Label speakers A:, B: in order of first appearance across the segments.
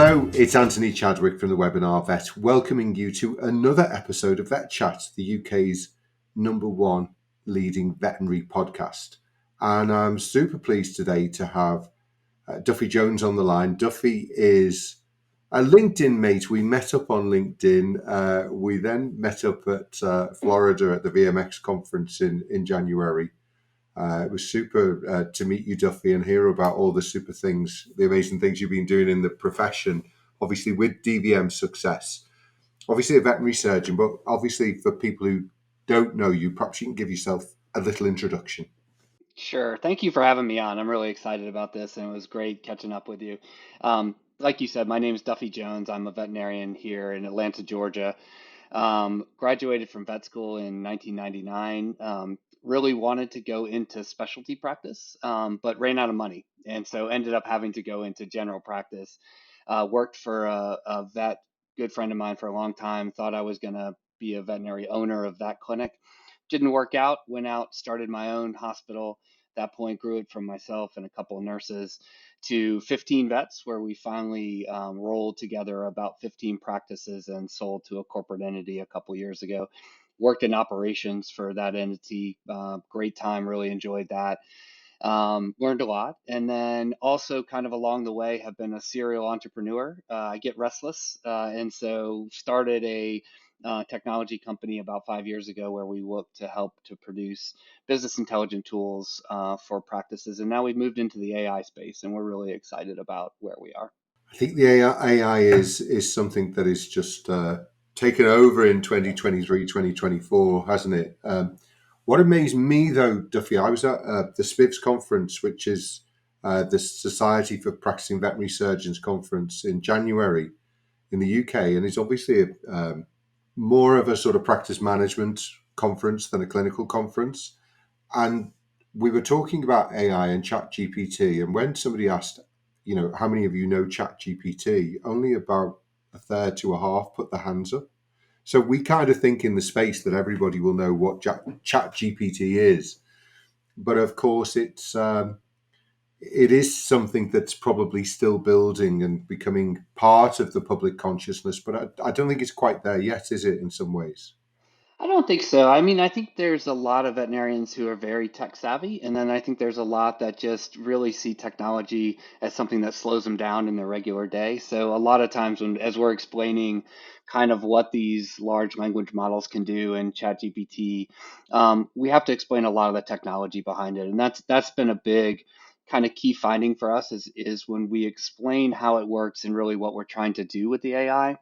A: Hello, it's Anthony Chadwick from the Webinar Vet, welcoming you to another episode of VETchat, the UK's #1 leading veterinary podcast. And I'm super pleased today to have Duffy Jones on the line. Duffy is a LinkedIn mate. We met up on LinkedIn. We then met up at Florida at the VMX conference in January. It was super to meet you, Duffy, and hear about all the super things, the amazing things you've been doing in the profession, obviously with DVM Success. Obviously a veterinary surgeon, but obviously for people who don't know you, perhaps you can give yourself a little introduction.
B: Sure. Thank you for having me on. I'm really excited about this, and it was great catching up with you. Like you said, my name is Duffy Jones. I'm a veterinarian here in Atlanta, Georgia. Graduated from vet school in 1999. Really wanted to go into specialty practice, but ran out of money, and so ended up having to go into general practice. Worked for a vet, good friend of mine for a long time. Thought I was going to be a veterinary owner of that clinic. Didn't work out. Went out, started my own hospital. At that point, grew it from myself and a couple of nurses to 15 vets, where we finally rolled together about 15 practices and sold to a corporate entity a couple years ago. Worked in operations for that entity. Great time, really enjoyed that. Learned a lot. And then also, kind of along the way, have been a serial entrepreneur. I get restless. And so started a technology company about 5 years ago where we look to help to produce business intelligence tools for practices. And now we've moved into the AI space, and we're really excited about where we are.
A: I think the AI is something that is just taken over in 2023, 2024, hasn't it? What amazed me, though, Duffy, I was at the SPIVS conference, which is the Society for Practicing Veterinary Surgeons conference in January in the UK, and it's obviously more of a sort of practice management conference than a clinical conference. And we were talking about AI and Chat GPT, and when somebody asked, how many of you know Chat GPT, only about a third to a half put their hands up. So we kind of think in the space that everybody will know what Chat GPT is, but of course it is something that's probably still building and becoming part of the public consciousness. But I don't think it's quite there yet, is it? In some ways.
B: I don't think so. I mean, I think there's a lot of veterinarians who are very tech savvy, and then I think there's a lot that just really see technology as something that slows them down in their regular day. So a lot of times as we're explaining kind of what these large language models can do in ChatGPT, we have to explain a lot of the technology behind it, and that's been a big kind of key finding for us is when we explain how it works and really what we're trying to do with the AI,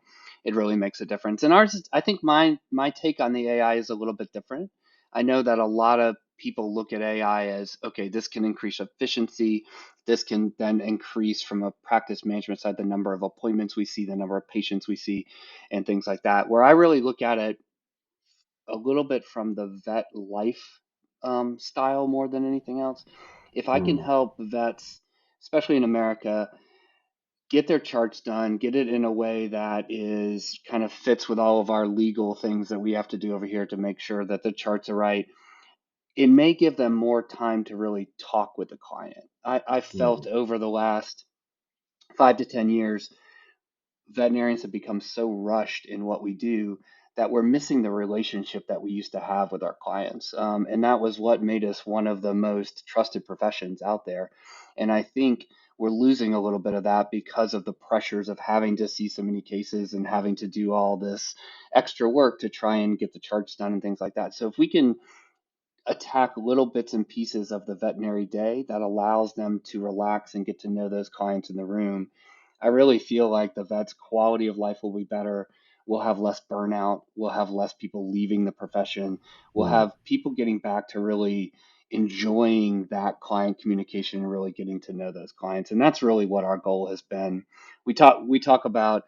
B: it really makes a difference. And ours, I think my take on the AI is a little bit different. I know that a lot of people look at AI as, okay, this can increase efficiency. This can then increase from a practice management side, the number of appointments we see, the number of patients we see, and things like that. Where I really look at it a little bit from the vet life style more than anything else. If I can
A: Hmm.
B: help vets, especially in America, get their charts done, get it in a way that is kind of fits with all of our legal things that we have to do over here to make sure that the charts are right. It may give them more time to really talk with the client. I felt
A: Hmm.
B: over the last 5 to 10 years, veterinarians have become so rushed in what we do that we're missing the relationship that we used to have with our clients. And that was what made us one of the most trusted professions out there. And I think we're losing a little bit of that because of the pressures of having to see so many cases and having to do all this extra work to try and get the charts done and things like that. So if we can attack little bits and pieces of the veterinary day that allows them to relax and get to know those clients in the room, I really feel like the vet's quality of life will be better. We'll have less burnout. We'll have less people leaving the profession. We'll
A: Hmm.
B: have people getting back to really enjoying that client communication and really getting to know those clients. And that's really what our goal has been. We talk about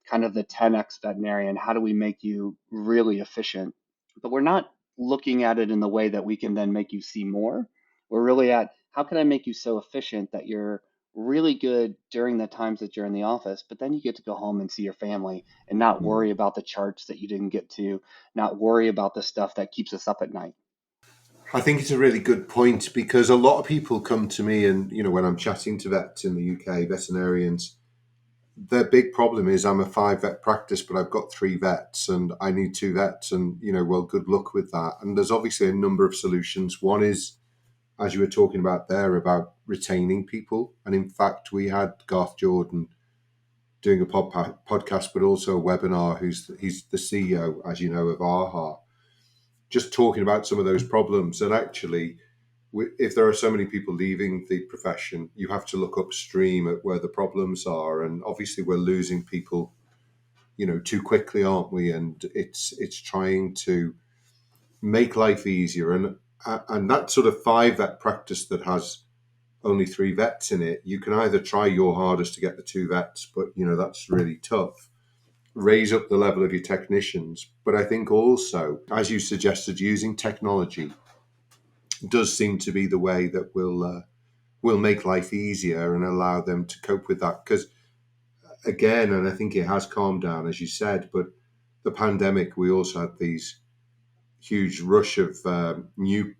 B: kind of the 10x veterinarian. How do we make you really efficient? But we're not looking at it in the way that we can then make you see more. We're really at how can I make you so efficient that you're really good during the times that you're in the office, but then you get to go home and see your family and not
A: Hmm.
B: worry about the charts that you didn't get to, not worry about the stuff that keeps us up at night.
A: I think it's a really good point because a lot of people come to me, and when I'm chatting to vets in the UK, veterinarians, their big problem is I'm a 5 vet practice, but I've got 3 vets and I need 2 vets. And, well, good luck with that. And there's obviously a number of solutions. One is, as you were talking about there, about retaining people. And in fact, we had Garth Jordan doing a podcast, but also a webinar. He's the CEO, as you know, of AHA, just talking about some of those problems. And actually, if there are so many people leaving the profession, you have to look upstream at where the problems are. And obviously, we're losing people, too quickly, aren't we? And it's trying to make life easier. And that sort of 5 vet practice that has only 3 vets in it, you can either try your hardest to get the 2 vets, but that's really tough. Raise up the level of your technicians. But I think also, as you suggested, using technology does seem to be the way that will make life easier and allow them to cope with that. Because again, and I think it has calmed down, as you said, but the pandemic, we also had these huge rush of new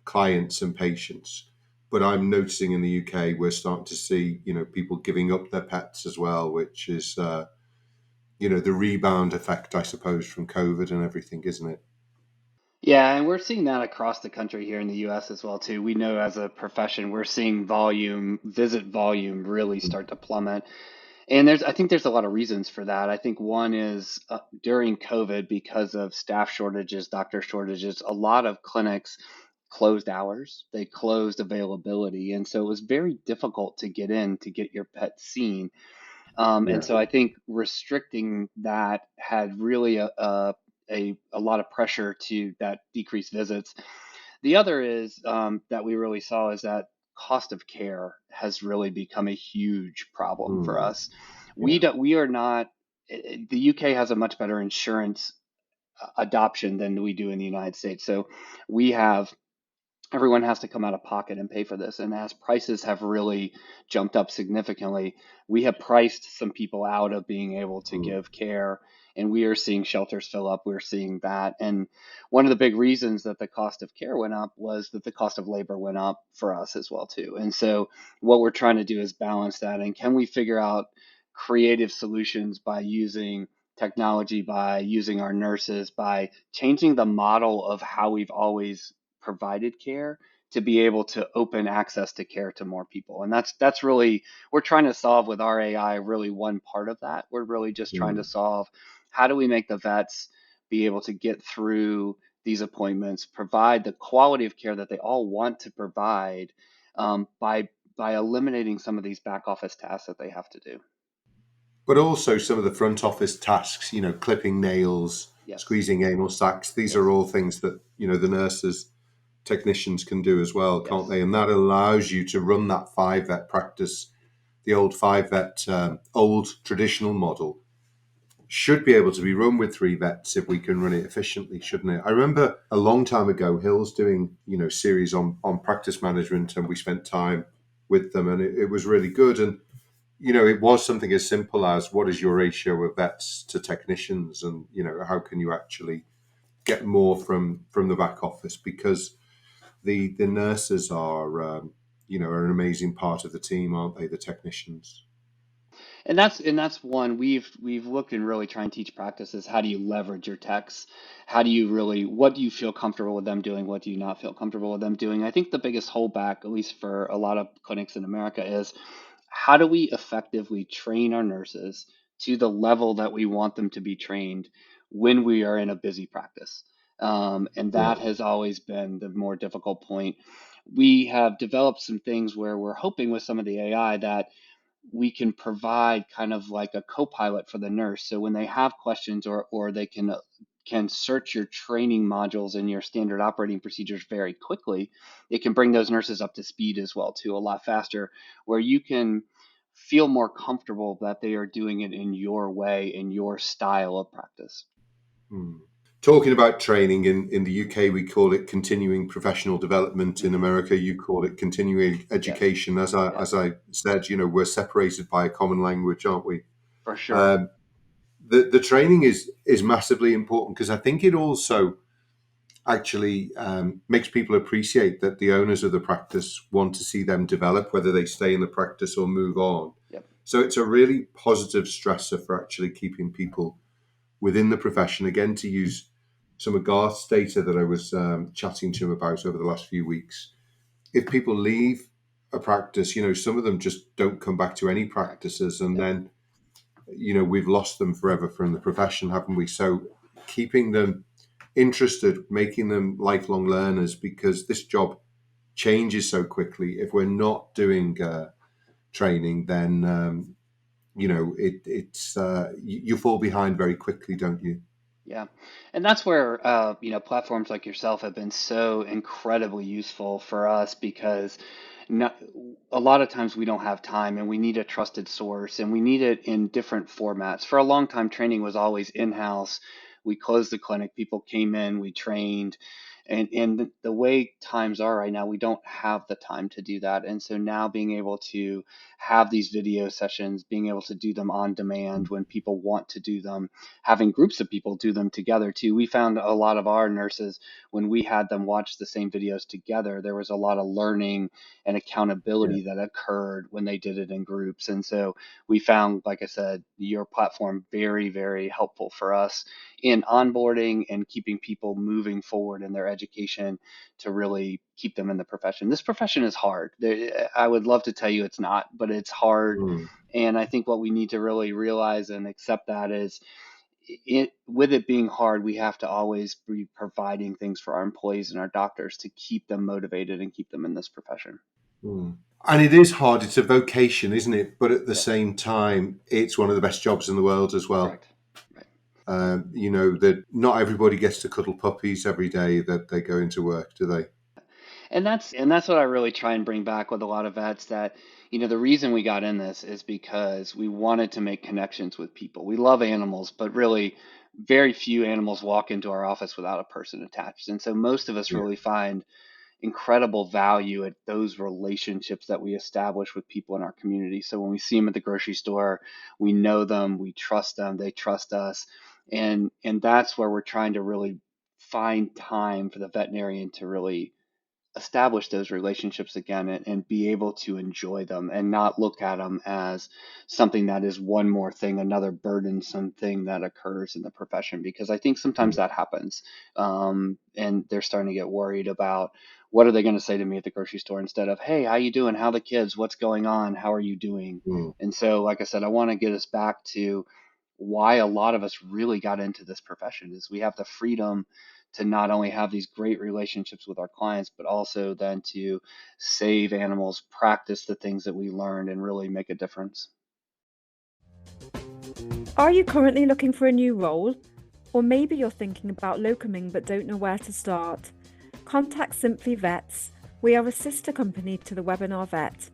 A: clients and patients. But I'm noticing in the UK, we're starting to see, people giving up their pets as well, which is, the rebound effect, I suppose, from COVID and everything, isn't it?
B: Yeah, and we're seeing that across the country here in the US as well too. We know as a profession, we're seeing visit volume really start to plummet. And I think there's a lot of reasons for that. I think one is during COVID, because of staff shortages, doctor shortages, a lot of clinics closed hours, they closed availability. And so it was very difficult to get in to get your pet seen. And
A: Yeah.
B: so I think restricting that had really a lot of pressure to that decreased visits. The other is that we really saw is that cost of care has really become a huge problem for
A: Mm,
B: us.
A: yeah.
B: We are not, the UK has a much better insurance adoption than we do in the United States. So we have everyone has to come out of pocket and pay for this. And as prices have really jumped up significantly, we have priced some people out of being able to
A: Mm,
B: give care. And we are seeing shelters fill up. We're seeing that. And one of the big reasons that the cost of care went up was that the cost of labor went up for us as well too. And so what we're trying to do is balance that. And can we figure out creative solutions by using technology, by using our nurses, by changing the model of how we've always provided care to be able to open access to care to more people. And that's really we're trying to solve with our AI really one part of that. We're really just trying to
A: mm.
B: solve how do we make the vets be able to get through these appointments, provide the quality of care that they all want to provide by eliminating some of these back office tasks that they have to do.
A: But also some of the front office tasks, clipping nails,
B: Yes.
A: squeezing anal sacs, these are
B: Yes.
A: all things that, the nurses, technicians can do as well, can't
B: Yes.
A: they? And that allows you to run that 5 vet practice, the old 5 vet, old traditional model should be able to be run with 3 vets if we can run it efficiently, shouldn't it? I remember a long time ago, Hill's doing, series on practice management, and we spent time with them, and it was really good. And it was something as simple as what is your ratio of vets to technicians, and how can you actually get more from the back office, because the nurses are an amazing part of the team, aren't they? The technicians.
B: And that's one we've looked and really try and teach practices. How do you leverage your techs? How do you really, what do you feel comfortable with them doing? What do you not feel comfortable with them doing? I think the biggest holdback, at least for a lot of clinics in America, is how do we effectively train our nurses to the level that we want them to be trained when we are in a busy practice? And
A: Yeah.
B: that has always been the more difficult point. We have developed some things where we're hoping with some of the AI that we can provide kind of like a co-pilot for the nurse. So when they have questions or they can search your training modules and your standard operating procedures very quickly, it can bring those nurses up to speed as well too, a lot faster, where you can feel more comfortable that they are doing it in your way, in your style of practice.
A: Hmm. Talking about training, in the UK, we call it continuing professional development. In
B: Hmm.
A: America, you call it continuing
B: Yes.
A: education. As I
B: Yeah,
A: as I said, we're separated by a common language, aren't we?
B: for sure.
A: Um, the training is massively important, because I think it also actually makes people appreciate that the owners of the practice want to see them develop, whether they stay in the practice or move on.
B: Yep.
A: So it's a really positive stressor for actually keeping people within the profession. Again, to use some of Garth's data that I was chatting to him about over the last few weeks, if people leave a practice, some of them just don't come back to any
B: Correct.
A: practices, and
B: Yep.
A: then we've lost them forever from the profession, haven't we? So keeping them interested, making them lifelong learners, because this job changes so quickly. If we're not doing training, then it's you fall behind very quickly, don't you?
B: Yeah. And that's where, platforms like yourself have been so incredibly useful for us because not, a lot of times we don't have time and we need a trusted source and we need it in different formats. For a long time, training was always in-house. We closed the clinic, people came in, we trained. And the way times are right now, we don't have the time to do that. And so now being able to have these video sessions, being able to do them on demand when people want to do them, having groups of people do them together too. We found a lot of our nurses, when we had them watch the same videos together, there was a lot of learning and
A: Yeah.
B: accountability that occurred when they did it in groups. And so we found, like I said, your platform very, very helpful for us in onboarding and keeping people moving forward in their education to really keep them in the profession. This profession is hard. I would love to tell you it's not, but it's hard.
A: Mm,
B: And I think what we need to really realize and accept that is with it being hard, we have to always be providing things for our employees and our doctors to keep them motivated and keep them in this profession.
A: mm. And it is hard. It's a vocation, isn't it? But at the
B: Yes,
A: same time, it's one of the best jobs in the world as well.
B: correct. Right.
A: That not everybody gets to cuddle puppies every day that they go into work, do they?
B: And that's what I really try and bring back with a lot of vets that, the reason we got in this is because we wanted to make connections with people. We love animals, but really very few animals walk into our office without a person attached. And so most of us
A: Yeah.
B: really find incredible value at those relationships that we establish with people in our community. So when we see them at the grocery store, we know them, we trust them, they trust us. And that's where we're trying to really find time for the veterinarian to really establish those relationships again and be able to enjoy them and not look at them as something that is one more thing, another burdensome thing that occurs in the profession. Because I think sometimes
A: Mm,
B: that happens, and they're starting to get worried about what are they going to say to me at the grocery store instead of, hey, how you doing? How the kids? What's going on? How are you doing?
A: mm,
B: And so, like I said, I want to get us back to why a lot of us really got into this profession is we have the freedom to not only have these great relationships with our clients, but also then to save animals, practice the things that we learned, and really make a difference.
C: Are you currently looking for a new role? Or maybe you're thinking about locuming but don't know where to start? Contact Simply Vets. We are a sister company to the Webinar Vet.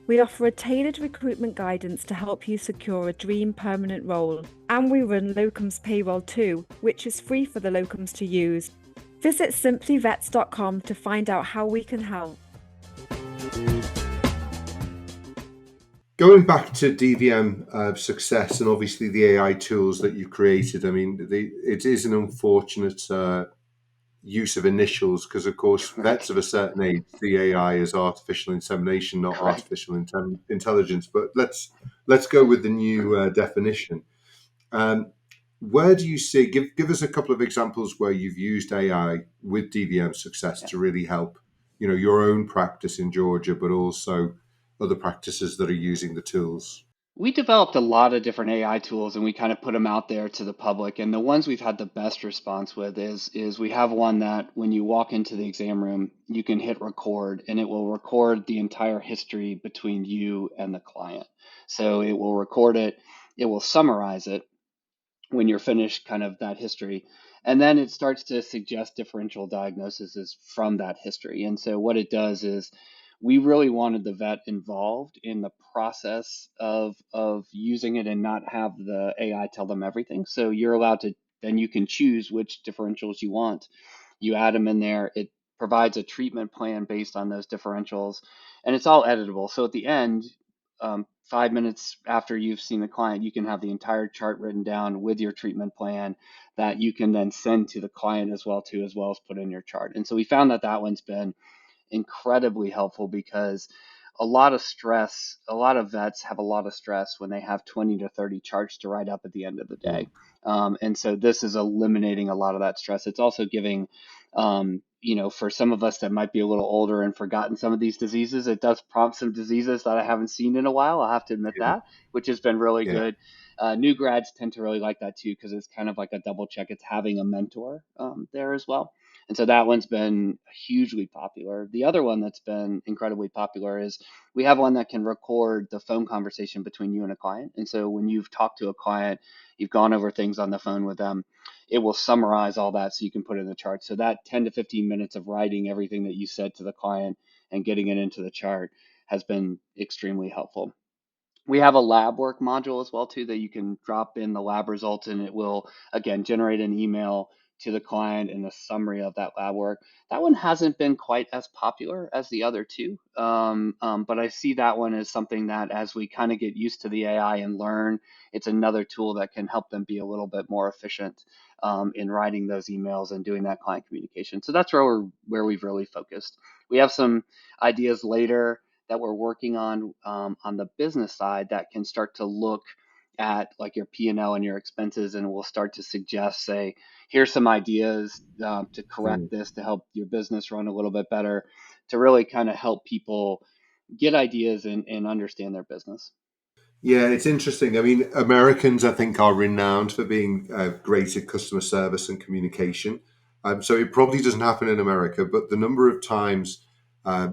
C: We offer a tailored recruitment guidance to help you secure a dream permanent role. And we run locums payroll too, which is free for the locums to use. Visit simplyvets.com to find out how we can help.
A: Going back to DVM Success and obviously the AI tools that you created, I mean, it is an unfortunate use of initials because, of course,
B: Right.
A: vets of a certain age see AI as artificial insemination, not
B: Correct.
A: artificial intelligence. But let's go with the new definition. Um, where do you see? Give us a couple of examples where you've used AI with DVM Success
B: Yeah.
A: to really help, your own practice in Georgia, but also other practices that are using the tools.
B: We developed a lot of different AI tools and we kind of put them out there to the public. And the ones we've had the best response with is we have one that when you walk into the exam room, you can hit record and it will record the entire history between you and the client. So it will record it, it will summarize it when you're finished kind of that history. And then it starts to suggest differential diagnoses from that history. And so what it does is we really wanted the vet involved in the process of using it and not have the AI tell them everything. So you're allowed to, then you can choose which differentials you want. You add them in there. It provides a treatment plan based on those differentials, and it's all editable. So at the end, 5 minutes after you've seen the client, you can have the entire chart written down with your treatment plan that you can then send to the client as well too, as well as put in your chart. And so we found that that one's been incredibly helpful because a lot of stress. A lot of vets have a lot of stress when they have 20 to 30 charts to write up at the end of the day. And so this is eliminating a lot of that stress. It's also giving, for some of us that might be a little older and forgotten some of these diseases, it does prompt some diseases that I haven't seen in a while. I have to admit
A: Yeah.
B: that, which has been really
A: Yeah.
B: good. New grads tend to really like that too, because it's kind of like a double check. It's having a mentor there as well. And so that one's been hugely popular. The other one that's been incredibly popular is we have one that can record the phone conversation between you and a client. And so when you've talked to a client, you've gone over things on the phone with them, it will summarize all that so you can put it in the chart. So that 10 to 15 minutes of writing everything that you said to the client and getting it into the chart has been extremely helpful. We have a lab work module as well too that you can drop in the lab results and it will again generate an email to the client and a summary of that lab work. That one hasn't been quite as popular as the other two, but I see that one as something that as we kind of get used to the AI and learn, it's another tool that can help them be a little bit more efficient in writing those emails and doing that client communication. So that's where we've really focused. We have some ideas later that we're working on the business side that can start to look at like your P&L and your expenses, and we'll start to suggest, say, here's some ideas to correct
A: Mm.
B: this to help your business run a little bit better, to really kind of help people get ideas and understand their business.
A: Yeah, it's interesting. I mean, Americans, I think, are renowned for being great at customer service and communication. So it probably doesn't happen in America, but the number of times, uh,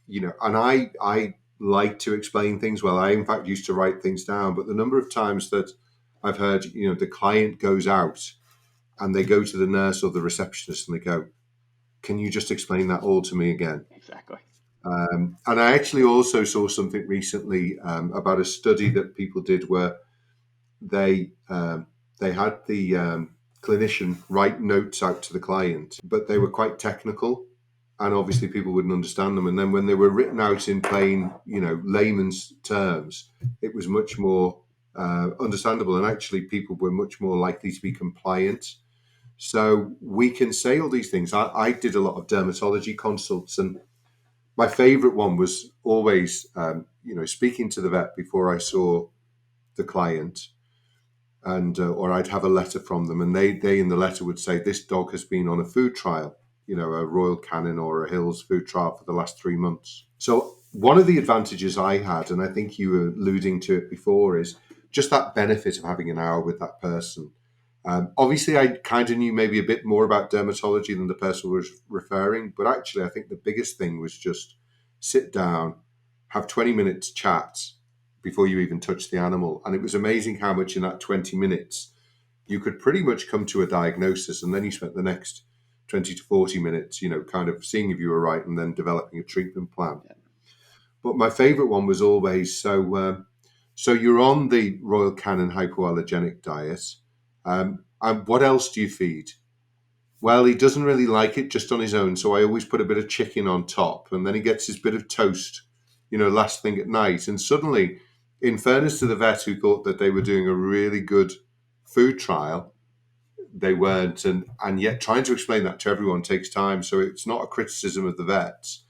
A: and I like to explain things well. I, in fact, used to write things down, but the number of times that I've heard, the client goes out and they go to the nurse or the receptionist and they go, "Can you just explain that all to me again?"
B: Exactly.
A: And I actually also saw something recently about a study that people did where they they had the clinician write notes out to the client, but they were quite technical, and obviously people wouldn't understand them. And then when they were written out in plain, layman's terms, it was much more understandable, and actually people were much more likely to be compliant. So we can say all these things. I did a lot of dermatology consults, and my favorite one was always, speaking to the vet before I saw the client, and or I'd have a letter from them, and they in the letter would say this dog has been on a food trial, a Royal Canin or a Hills food trial for the last 3 months. So one of the advantages I had, and I think you were alluding to it before, is just that benefit of having an hour with that person. Obviously, I kind of knew maybe a bit more about dermatology than the person was referring, but actually, I think the biggest thing was just sit down, have 20 minutes chat before you even touch the animal. And it was amazing how much in that 20 minutes you could pretty much come to a diagnosis. And then you spent the next 20 to 40 minutes, kind of seeing if you were right and then developing a treatment plan.
B: Yeah.
A: But my favorite one was always so you're on the Royal Canin hypoallergenic diet. And what else do you feed? Well, he doesn't really like it just on his own, so I always put a bit of chicken on top, and then he gets his bit of toast, last thing at night. And suddenly, in fairness to the vet who thought that they were doing a really good food trial, they weren't. And yet trying to explain that to everyone takes time. So it's not a criticism of the vets,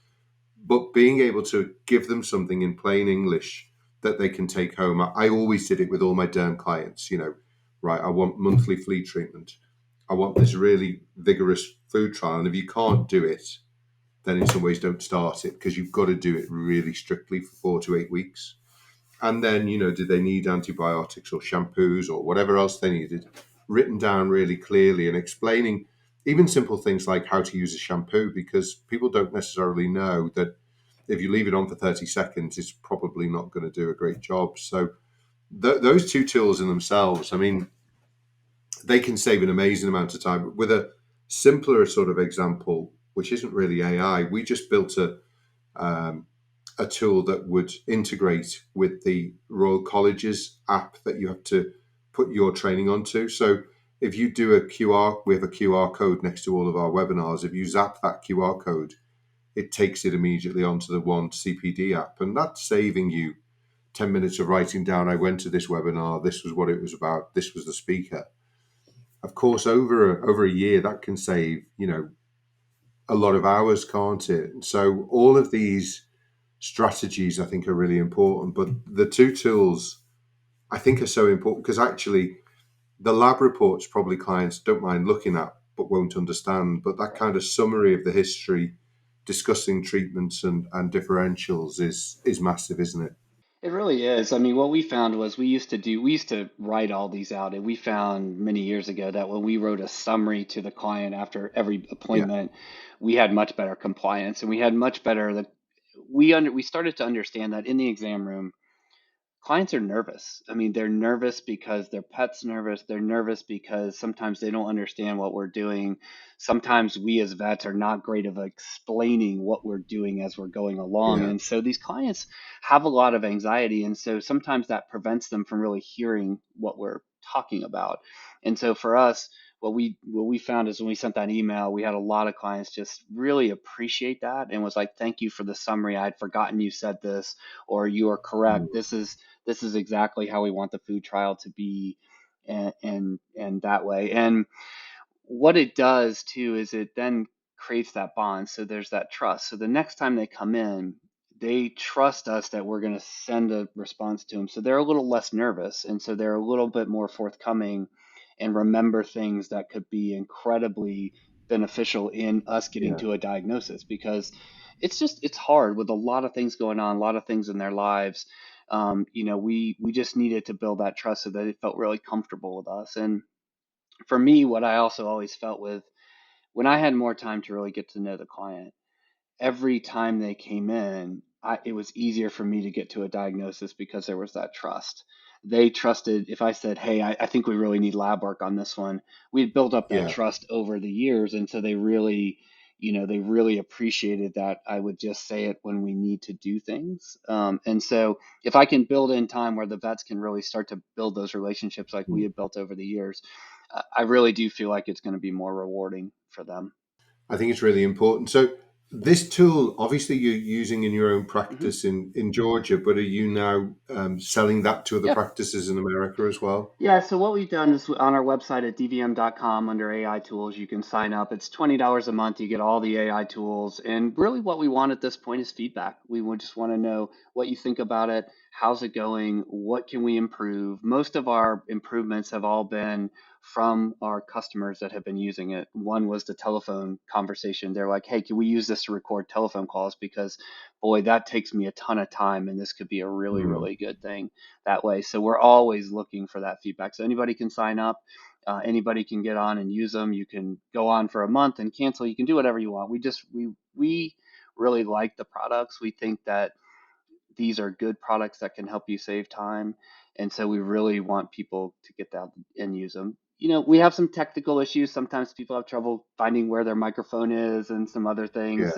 A: but being able to give them something in plain English that they can take home. I always did it with all my derm clients, right, I want monthly flea treatment. I want this really vigorous food trial. And if you can't do it, then in some ways don't start it, because you've got to do it really strictly for 4 to 8 weeks. And then, did they need antibiotics or shampoos or whatever else they needed, written down really clearly and explaining even simple things like how to use a shampoo, because people don't necessarily know that if you leave it on for 30 seconds, it's probably not going to do a great job. So those two tools in themselves, I mean, they can save an amazing amount of time. With a simpler sort of example, which isn't really AI, we just built a tool that would integrate with the Royal College's app that you have to put your training onto. So if you do we have a QR code next to all of our webinars. If you zap that QR code, it takes it immediately onto the one CPD app. And that's saving you 10 minutes of writing down, I went to this webinar, this was what it was about, this was the speaker. Of course, over a year, that can save, a lot of hours, can't it? So all of these strategies, I think, are really important. But the two tools I think are so important because actually the lab reports probably clients don't mind looking at but won't understand. But that
B: Right.
A: kind of summary of the history, discussing treatments and differentials is massive, isn't it?
B: It really is. I mean, what we found was we used to write all these out, and we found many years ago that when we wrote a summary to the client after every
A: Yeah,
B: appointment, we had much better compliance, and we had much better we started to understand that in the exam room clients are nervous. I mean, they're nervous because their pet's nervous. They're nervous because sometimes they don't understand what we're doing. Sometimes we as vets are not great of explaining what we're doing as we're going along.
A: yeah,
B: And so these clients have a lot of anxiety. And so sometimes that prevents them from really hearing what we're talking about. And so for us, what we found is when we sent that email, we had a lot of clients just really appreciate that and was like, "Thank you for the summary. I'd forgotten you said this, or you are correct.
A: mm,
B: This is exactly how we want the food trial to be," and that way. And what it does too is it then creates that bond. So there's that trust. So the next time they come in, they trust us that we're going to send a response to them. So they're a little less nervous. And so they're a little bit more forthcoming and remember things that could be incredibly beneficial in us getting
A: yeah,
B: to a diagnosis because it's hard with a lot of things going on, a lot of things in their lives. We just needed to build that trust so that it felt really comfortable with us. And for me, what I also always felt with when I had more time to really get to know the client, every time they came in, it was easier for me to get to a diagnosis because there was that trust. They trusted if I said, "Hey, I think we really need lab work on this one." We'd built up that
A: yeah.
B: trust over the years, and so they really appreciated that I would just say it when we need to do things. And so, if I can build in time where the vets can really start to build those relationships like we
A: Mm.
B: have built over the years, I really do feel like it's going to be more rewarding for them.
A: I think it's really important. So this tool, obviously, you're using in your own
B: Hmm.
A: practice in Georgia, but are you now selling that to other
B: Yeah.
A: practices in America as well?
B: Yeah, so what we've done is on our website at dvm.com under AI tools, you can sign up. It's $20 a month. You get all the AI tools. And really, what we want at this point is feedback. We would just want to know what you think about it. How's it going? What can we improve? Most of our improvements have all been from our customers that have been using it. One was the telephone conversation. They're like, "Hey, can we use this to record telephone calls? Because, boy, that takes me a ton of time, and this could be a really,
A: Mm.
B: really good thing that way." So we're always looking for that feedback. So anybody can sign up. Anybody can get on and use them. You can go on for a month and cancel. You can do whatever you want. We really like the products. We think that these are good products that can help you save time. And so we really want people to get that and use them. We have some technical issues. Sometimes people have trouble finding where their microphone is and some other
A: Yeah.
B: things.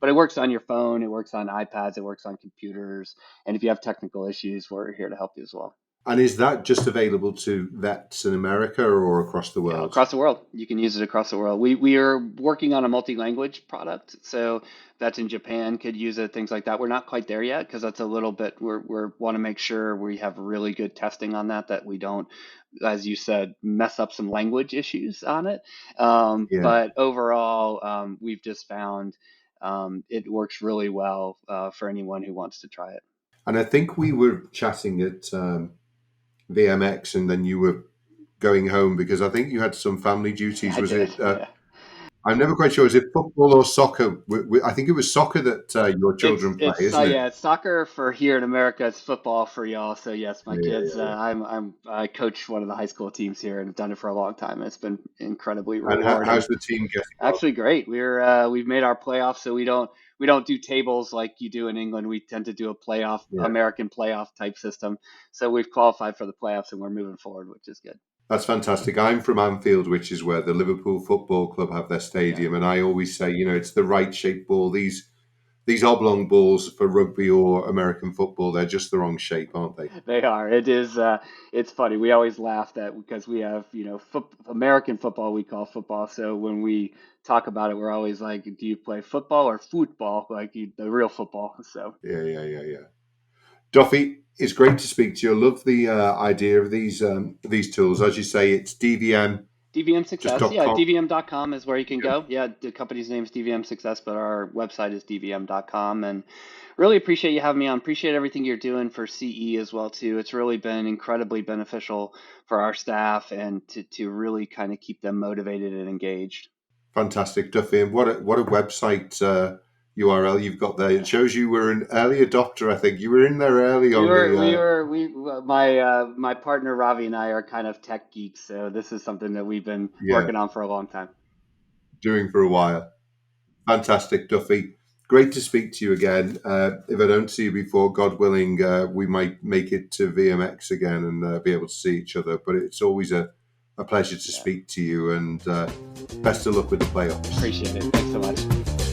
B: But it works on your phone, it works on iPads, it works on computers. And if you have technical issues, we're here to help you as well.
A: And is that just available to vets in America or across the
B: Yeah,
A: world?
B: across the world. You can use it across the world. We are working on a multi-language product, so vets in Japan could use it, things like that. We're not quite there yet because that's a little bit. We're want to make sure we have really good testing on that we don't, as you said, mess up some language issues on it.
A: Yeah.
B: But overall, we've just found it works really well for anyone who wants to try it.
A: And I think we were chatting at VMX and then you were going home because I think you had some family duties.
B: I
A: Was
B: did,
A: it?
B: yeah.
A: I'm never quite sure. Is it football or soccer? I think it was soccer that your
B: It's
A: children play,
B: it's
A: isn't it?
B: yeah, it's soccer for here in America. It's football for y'all. So yes, my
A: Yeah,
B: kids.
A: yeah, yeah.
B: I coach one of the high school teams here and have done it for a long time. It's been incredibly
A: And
B: rewarding.
A: how's the team getting on?
B: Actually, great. We've made our playoffs, so we don't do tables like you do in England. We tend to do a playoff
A: Yeah,
B: American playoff type system. So we've qualified for the playoffs and we're moving forward, which is good.
A: that's fantastic. I'm from Anfield, which is where the Liverpool Football Club have their
B: Yeah.
A: stadium, and I always say, it's the right shaped ball. These oblong balls for rugby or American football, they're just the wrong shape, aren't they?
B: They are. It is. It's funny. We always laugh that because we have, American football we call football. So when we talk about it, we're always like, "Do you play football or football? Like the real football?" So
A: Yeah, yeah, yeah, yeah. Duffy, it's great to speak to you. I love the idea of these tools. As you say, it's DVM
B: DVM
A: just
B: Success.
A: dot
B: Yeah,
A: com.
B: dvm.com is where you can go. Yeah, the company's name is DVM Success, but our website is dvm.com, and Really appreciate you having me on. Appreciate everything you're doing for CE as well too. It's really been incredibly beneficial for our staff and to really kind of keep them motivated and engaged.
A: Fantastic, Duffy. And what a website URL you've got there. It shows you were an early adopter. I think you were in there early on the.
B: My partner Ravi and I are kind of tech geeks, so this is something that we've been
A: Yeah,
B: working on for a long time.
A: doing for a while. Fantastic, Duffy. Great to speak to you again. If I don't see you before, God willing, we might make it to VMX again and be able to see each other. But it's always a pleasure to
B: Yeah,
A: speak to you, and best of luck with the playoffs.
B: appreciate it. Thanks so much.